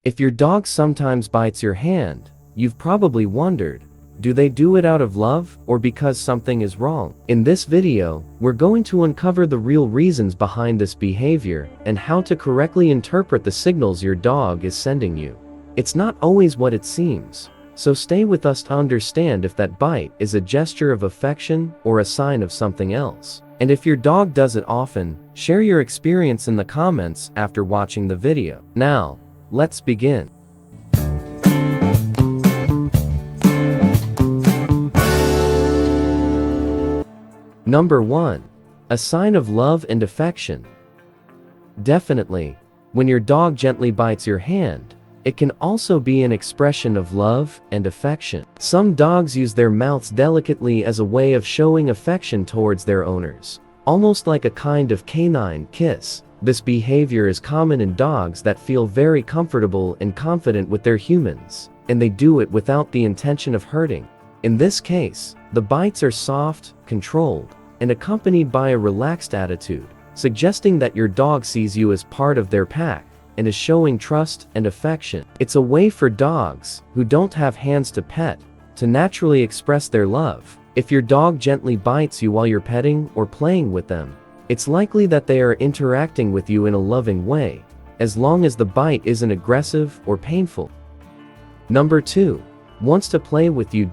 If your dog sometimes bites your hand, you've probably wondered, do they do it out of love or because something is wrong? In this video, we're going to uncover the real reasons behind this behavior and how to correctly interpret the signals your dog is sending you. It's not always what it seems, so stay with us to understand if that bite is a gesture of affection or a sign of something else. And if your dog does it often, share your experience in the comments after watching the video. Now, let's begin. Number 1. A sign of love and affection. Definitely, when your dog gently bites your hand, it can also be an expression of love and affection. Some dogs use their mouths delicately as a way of showing affection towards their owners, almost like a kind of canine kiss. This behavior is common in dogs that feel very comfortable and confident with their humans, and they do it without the intention of hurting. In this case, the bites are soft, controlled, and accompanied by a relaxed attitude, suggesting that your dog sees you as part of their pack and is showing trust and affection. It's a way for dogs, who don't have hands to pet, to naturally express their love. If your dog gently bites you while you're petting or playing with them, it's likely that they are interacting with you in a loving way, as long as the bite isn't aggressive or painful. Number 2. Wants to play with you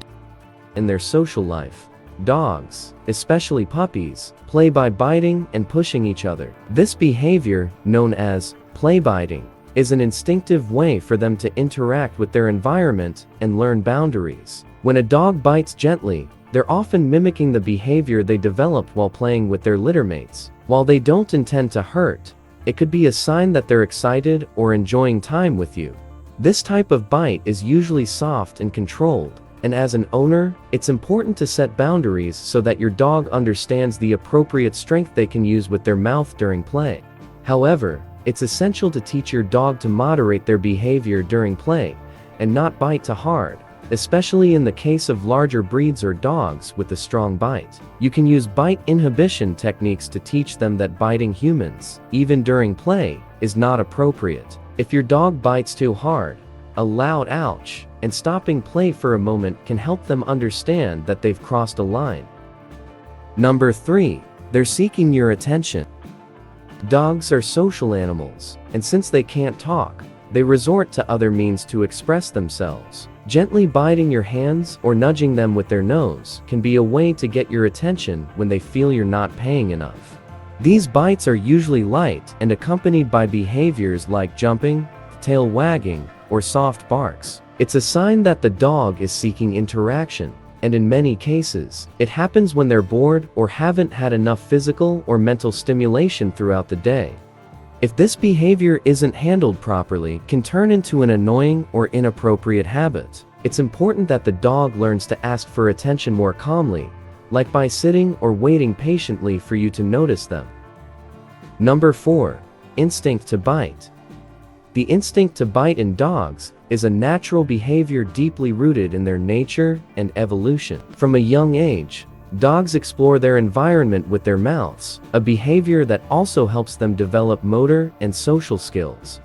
in their social life. Dogs, especially puppies, play by biting and pushing each other. This behavior, known as play biting, is an instinctive way for them to interact with their environment and learn boundaries. When a dog bites gently, they're often mimicking the behavior they developed while playing with their littermates. While they don't intend to hurt, it could be a sign that they're excited or enjoying time with you. This type of bite is usually soft and controlled, and as an owner, it's important to set boundaries so that your dog understands the appropriate strength they can use with their mouth during play. However, it's essential to teach your dog to moderate their behavior during play and not bite too hard, especially in the case of larger breeds or dogs with a strong bite. You can use bite inhibition techniques to teach them that biting humans, even during play, is not appropriate. If your dog bites too hard, a loud ouch and stopping play for a moment can help them understand that they've crossed a line. Number 3. They're seeking your attention. Dogs are social animals, and since they can't talk, they resort to other means to express themselves. Gently biting your hands or nudging them with their nose can be a way to get your attention when they feel you're not paying enough. These bites are usually light and accompanied by behaviors like jumping, tail wagging, or soft barks. It's a sign that the dog is seeking interaction, and in many cases, it happens when they're bored or haven't had enough physical or mental stimulation throughout the day. If this behavior isn't handled properly, it can turn into an annoying or inappropriate habit. It's important that the dog learns to ask for attention more calmly, like by sitting or waiting patiently for you to notice them. Number 4. Instinct to bite. The instinct to bite in dogs is a natural behavior deeply rooted in their nature and evolution. From a young age, dogs explore their environment with their mouths, a behavior that also helps them develop motor and social skills.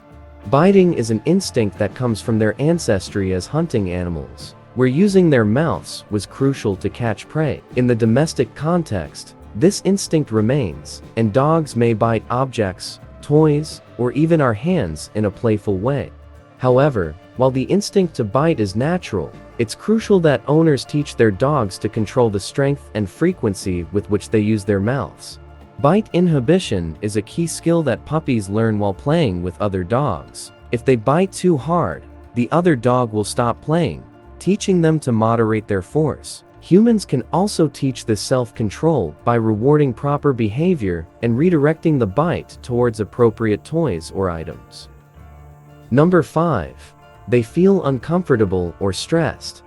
Biting is an instinct that comes from their ancestry as hunting animals, where using their mouths was crucial to catch prey. In the domestic context, this instinct remains, and dogs may bite objects, toys, or even our hands in a playful way. However, while the instinct to bite is natural, it's crucial that owners teach their dogs to control the strength and frequency with which they use their mouths. Bite inhibition is a key skill that puppies learn while playing with other dogs. If they bite too hard, the other dog will stop playing, teaching them to moderate their force. Humans can also teach this self-control by rewarding proper behavior and redirecting the bite towards appropriate toys or items. Number 5. They feel uncomfortable or stressed.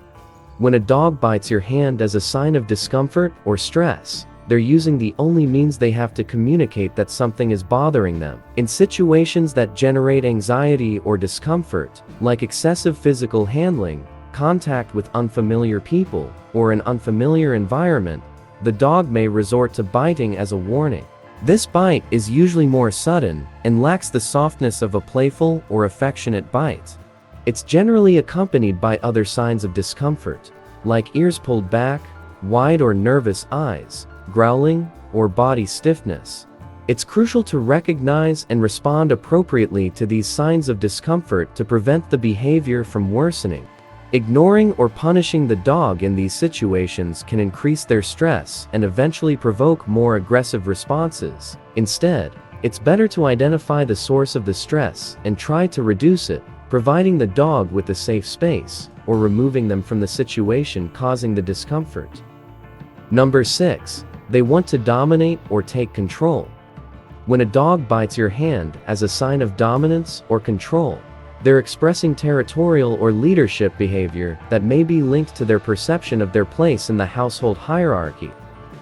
When a dog bites your hand as a sign of discomfort or stress, they're using the only means they have to communicate that something is bothering them. In situations that generate anxiety or discomfort, like excessive physical handling, contact with unfamiliar people, or an unfamiliar environment, the dog may resort to biting as a warning. This bite is usually more sudden and lacks the softness of a playful or affectionate bite. It's generally accompanied by other signs of discomfort, like ears pulled back, wide or nervous eyes, growling, or body stiffness. It's crucial to recognize and respond appropriately to these signs of discomfort to prevent the behavior from worsening. Ignoring or punishing the dog in these situations can increase their stress and eventually provoke more aggressive responses. Instead, it's better to identify the source of the stress and try to reduce it, providing the dog with a safe space, or removing them from the situation causing the discomfort. Number 6. They want to dominate or take control. When a dog bites your hand as a sign of dominance or control, they're expressing territorial or leadership behavior that may be linked to their perception of their place in the household hierarchy.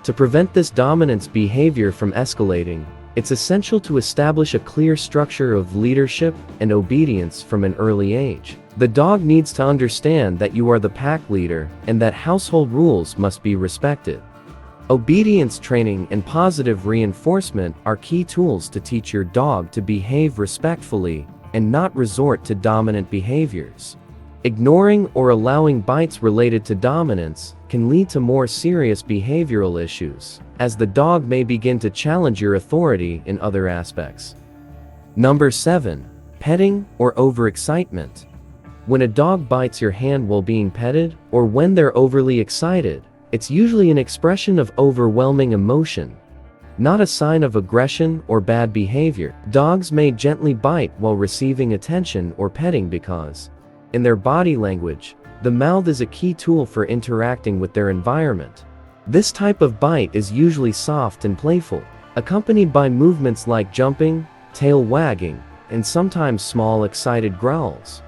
To prevent this dominance behavior from escalating, it's essential to establish a clear structure of leadership and obedience from an early age. The dog needs to understand that you are the pack leader and that household rules must be respected. Obedience training and positive reinforcement are key tools to teach your dog to behave respectfully and not resort to dominant behaviors. Ignoring or allowing bites related to dominance can lead to more serious behavioral issues, as the dog may begin to challenge your authority in other aspects. Number 7. Petting or overexcitement. When a dog bites your hand while being petted, or when they're overly excited, it's usually an expression of overwhelming emotion, not a sign of aggression or bad behavior. Dogs may gently bite while receiving attention or petting because, in their body language, the mouth is a key tool for interacting with their environment. This type of bite is usually soft and playful, accompanied by movements like jumping, tail wagging, and sometimes small excited growls.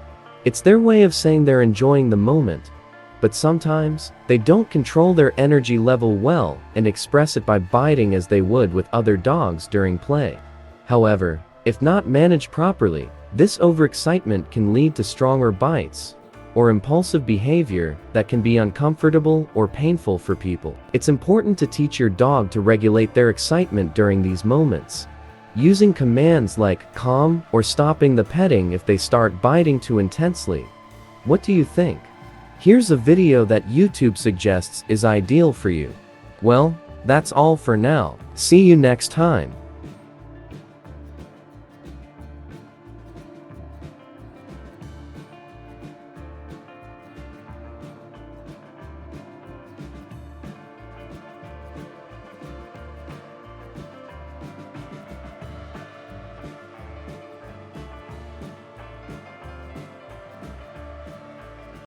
It's their way of saying they're enjoying the moment, but sometimes, they don't control their energy level well and express it by biting as they would with other dogs during play. However, if not managed properly, this overexcitement can lead to stronger bites or impulsive behavior that can be uncomfortable or painful for people. It's important to teach your dog to regulate their excitement during these moments, using commands like calm or stopping the petting if they start biting too intensely. What do you think? Here's a video that YouTube suggests is ideal for you. Well, that's all for now. See you next time.